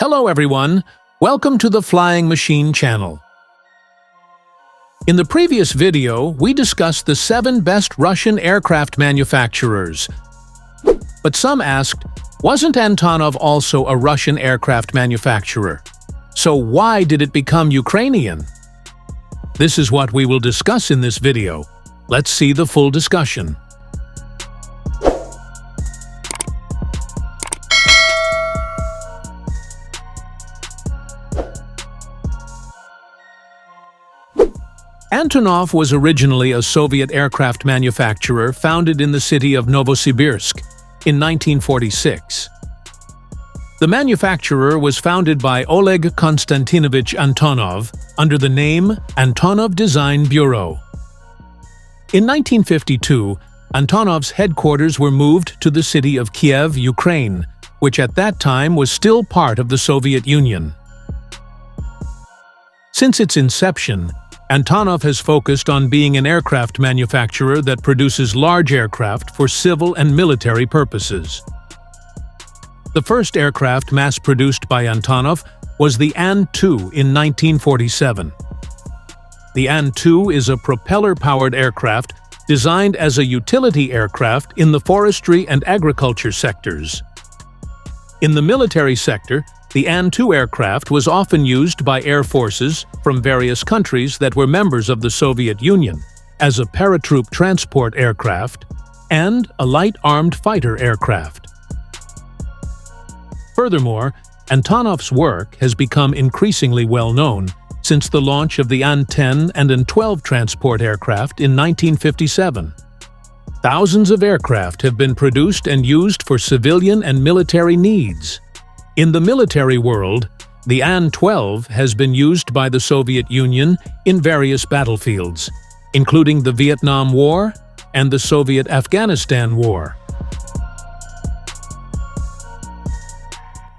Hello everyone, welcome to the Flying Machine channel. In the previous video, we discussed the 7 best Russian aircraft manufacturers. But some asked, wasn't Antonov also a Russian aircraft manufacturer? So why did it become Ukrainian? This is what we will discuss in this video. Let's see the full discussion. Antonov was originally a Soviet aircraft manufacturer founded in the city of Novasibirsk in 1946. The manufacturer was founded by Oleg Konstantinovich Antonov under the name Antonov Design Bureau. In 1952, Antonov's headquarters were moved to the city of Kiev, Ukraine, which at that time was still part of the Soviet Union. Since its inception, Antonov has focused on being an aircraft manufacturer that produces large aircraft for civil and military purposes. The first aircraft mass-produced by Antonov was the An-2 in 1947. The An-2 is a propeller-powered aircraft designed as a utility aircraft in the forestry and agriculture sectors. In the military sector, the An-2 aircraft was often used by air forces from various countries that were members of the Soviet Union as a paratroop transport aircraft and a light armed fighter aircraft. Furthermore, Antonov's work has become increasingly well known since the launch of the An-10 and An-12 transport aircraft in 1957. Thousands of aircraft have been produced and used for civilian and military needs. In the military world, the An-12 has been used by the Soviet Union in various battlefields, including the Vietnam War and the Soviet-Afghanistan War.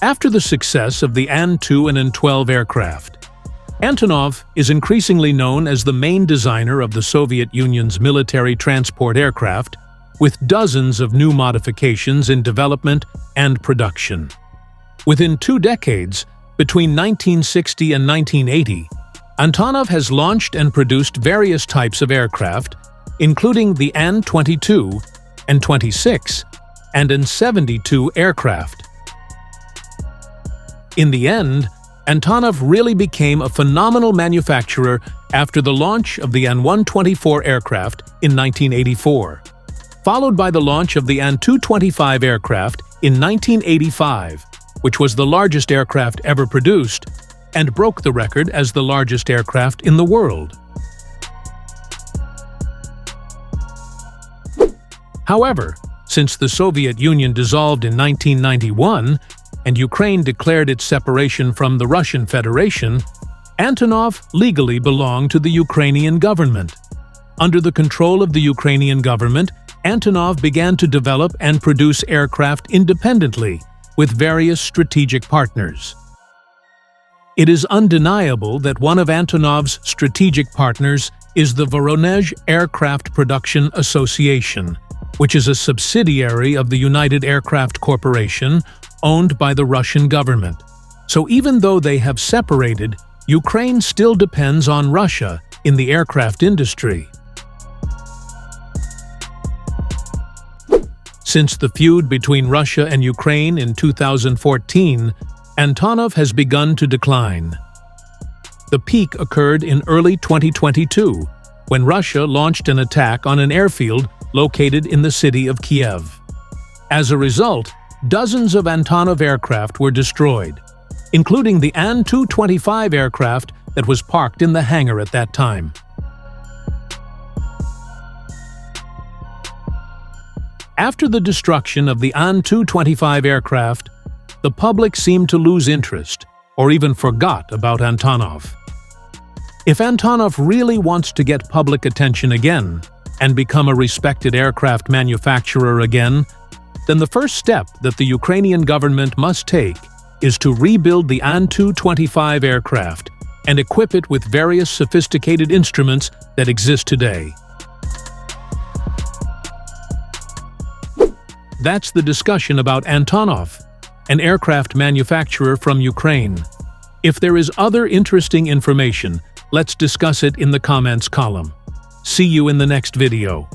After the success of the An-2 and An-12 aircraft, Antonov is increasingly known as the main designer of the Soviet Union's military transport aircraft, with dozens of new modifications in development and production. Within 2 decades, between 1960 and 1980, Antonov has launched and produced various types of aircraft, including the An-22, An-26, and An-72 aircraft. In the end, Antonov really became a phenomenal manufacturer after the launch of the An-124 aircraft in 1984, followed by the launch of the An-225 aircraft in 1985, which was the largest aircraft ever produced and broke the record as the largest aircraft in the world. However, since the Soviet Union dissolved in 1991 and Ukraine declared its separation from the Russian Federation, Antonov legally belonged to the Ukrainian government. Under the control of the Ukrainian government, Antonov began to develop and produce aircraft independently with various strategic partners. It is undeniable that one of Antonov's strategic partners is the Voronezh Aircraft Production Association, which is a subsidiary of the United Aircraft Corporation owned by the Russian government. So even though they have separated, Ukraine still depends on Russia in the aircraft industry. Since the feud between Russia and Ukraine in 2014, Antonov has begun to decline. The peak occurred in early 2022, when Russia launched an attack on an airfield located in the city of Kiev. As a result, dozens of Antonov aircraft were destroyed, including the An-225 aircraft that was parked in the hangar at that time. After the destruction of the An-225 aircraft, the public seemed to lose interest or even forgot about Antonov. If Antonov really wants to get public attention again and become a respected aircraft manufacturer again, then the first step that the Ukrainian government must take is to rebuild the An-225 aircraft and equip it with various sophisticated instruments that exist today. That's the discussion about Antonov. an aircraft manufacturer from Ukraine. If there is other interesting information, let's discuss it in the comments column. See you in the next video.